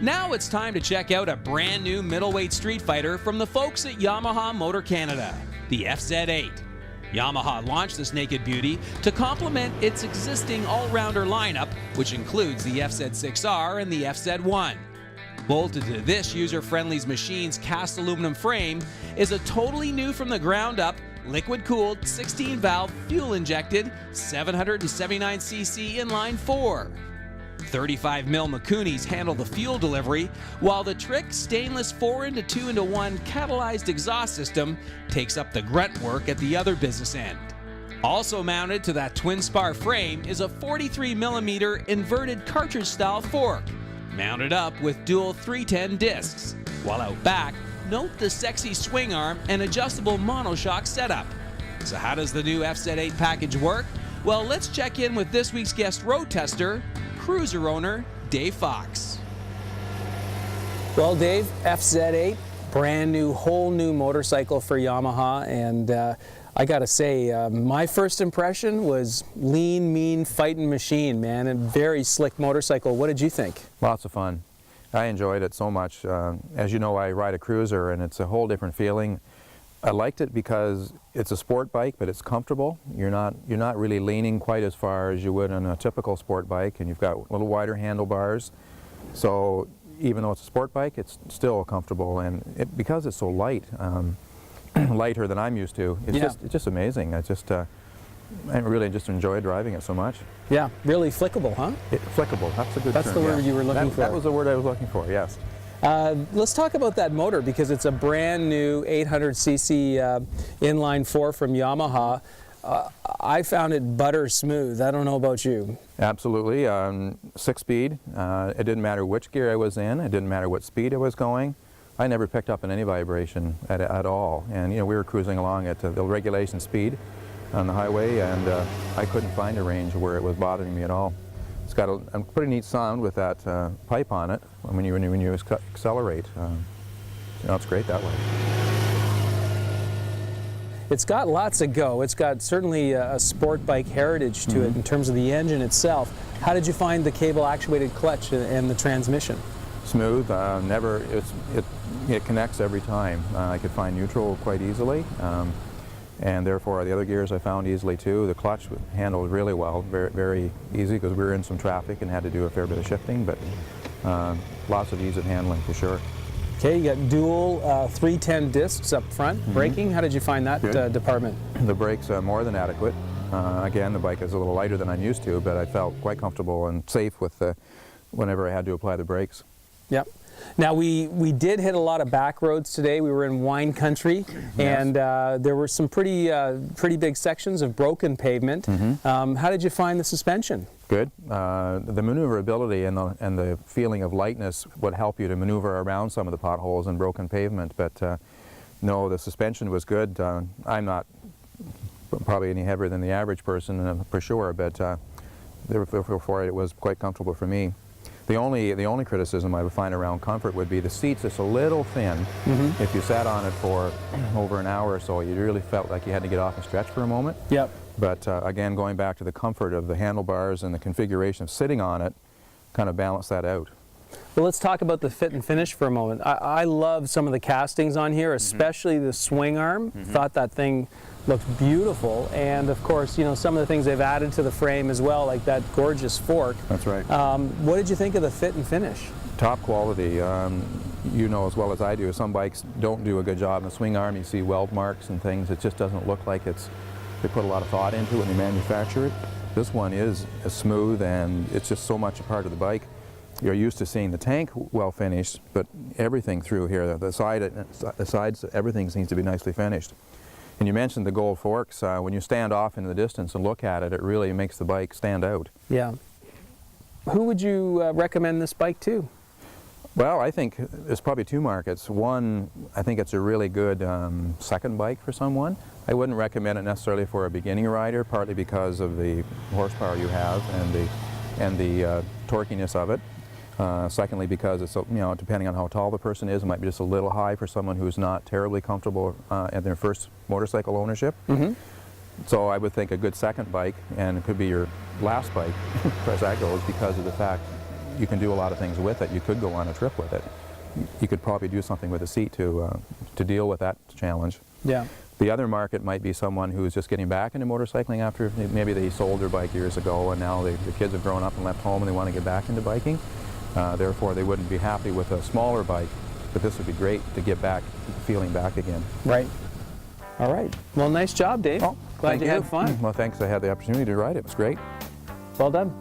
Now it's time to check out a brand new middleweight street fighter from the folks at Yamaha Motor Canada, the FZ8. Yamaha launched this naked beauty to complement its existing all-rounder lineup, which includes the FZ6R and the FZ1. Bolted to this user-friendly machine's cast aluminum frame is a totally new from the ground up, liquid-cooled, 16-valve, fuel-injected, 779cc inline 4. 35mm Makunis handle the fuel delivery, while the Trick stainless 4-into-2-into-1 catalyzed exhaust system takes up the grunt work at the other business end. Also mounted to that twin spar frame is a 43mm inverted cartridge-style fork, mounted up with dual 310 discs, while out back, note the sexy swing arm and adjustable monoshock setup. So how does the new FZ8 package work? Well, let's check in with this week's guest road tester, cruiser owner Dave Fox. Well, Dave, FZ8, brand new, whole new motorcycle for Yamaha, and I gotta say, my first impression was lean, mean, fighting machine, man, and very slick motorcycle. What did you think? Lots of fun. I enjoyed it so much. As you know, I ride a cruiser, and it's a whole different feeling. I liked it because it's a sport bike, but it's comfortable. You're not really leaning quite as far as you would on a typical sport bike, and you've got a little wider handlebars. So even though it's a sport bike, it's still comfortable, and because it's so light, lighter than I'm used to, it's just amazing. I really just enjoyed driving it so much. Yeah, really flickable, huh? Flickable, that's a good term. That's the word you were looking for. That was the word I was looking for, yes. Let's talk about that motor, because it's a brand new 800cc inline 4 from Yamaha. I found it butter smooth. I don't know about you. Absolutely. 6-speed. It didn't matter which gear I was in. It didn't matter what speed I was going. I never picked up on any vibration at all. And we were cruising along at the regulation speed on the highway, and I couldn't find a range where it was bothering me at all. It's got a pretty neat sound with that pipe on it when you accelerate. It's great that way. It's got lots of go. It's got certainly a sport bike heritage to it in terms of the engine itself. How did you find the cable actuated clutch and the transmission? Smooth. It connects every time. I could find neutral quite easily. And therefore the other gears I found easily too. The clutch handled really well, very, very easy, because we were in some traffic and had to do a fair bit of shifting, but lots of ease of handling for sure. Okay, you got dual 310 discs up front. Braking, how did you find that department? The brakes are more than adequate. Again, the bike is a little lighter than I'm used to, but I felt quite comfortable and safe with whenever I had to apply the brakes. Yep. Now we did hit a lot of back roads today. We were in wine country, and there were some pretty big sections of broken pavement. How did you find the suspension? Good. The maneuverability and the feeling of lightness would help you to maneuver around some of the potholes and broken pavement. But no, the suspension was good. I'm not probably any heavier than the average person for sure, but therefore it was quite comfortable for me. The only criticism I would find around comfort would be the seats just a little thin. If you sat on it for over an hour or so, you really felt like you had to get off and stretch for a moment. Yep. But again, going back to the comfort of the handlebars and the configuration of sitting on it, kind of balance that out. Well, let's talk about the fit and finish for a moment. I love some of the castings on here, especially the swing arm. Thought that thing looked beautiful, and of course, some of the things they've added to the frame as well, like that gorgeous fork. That's right. What did you think of the fit and finish? Top quality. You know as well as I do, some bikes don't do a good job in the swing arm. You see weld marks and things. It just doesn't look like they put a lot of thought into it when they manufacture it. This one is smooth, and it's just so much a part of the bike. You're used to seeing the tank well finished, but everything through here, the sides, everything seems to be nicely finished. And you mentioned the gold forks. When you stand off in the distance and look at it, it really makes the bike stand out. Yeah. Who would you recommend this bike to? Well, I think there's probably two markets. One, I think it's a really good second bike for someone. I wouldn't recommend it necessarily for a beginning rider, partly because of the horsepower you have and the torquiness of it. Secondly, because it's, depending on how tall the person is, it might be just a little high for someone who's not terribly comfortable at their first motorcycle ownership. So I would think a good second bike, and it could be your last bike, as far as that goes, because of the fact you can do a lot of things with it. You could go on a trip with it. You could probably do something with a seat to deal with that challenge. Yeah. The other market might be someone who's just getting back into motorcycling after maybe they sold their bike years ago and now the kids have grown up and left home and they want to get back into biking. Therefore, they wouldn't be happy with a smaller bike, but this would be great to get back, feeling back again. Right. All right. Well, nice job, Dave. Oh, Glad thank you had fun. Well, thanks. I had the opportunity to ride it. It was great. Well done.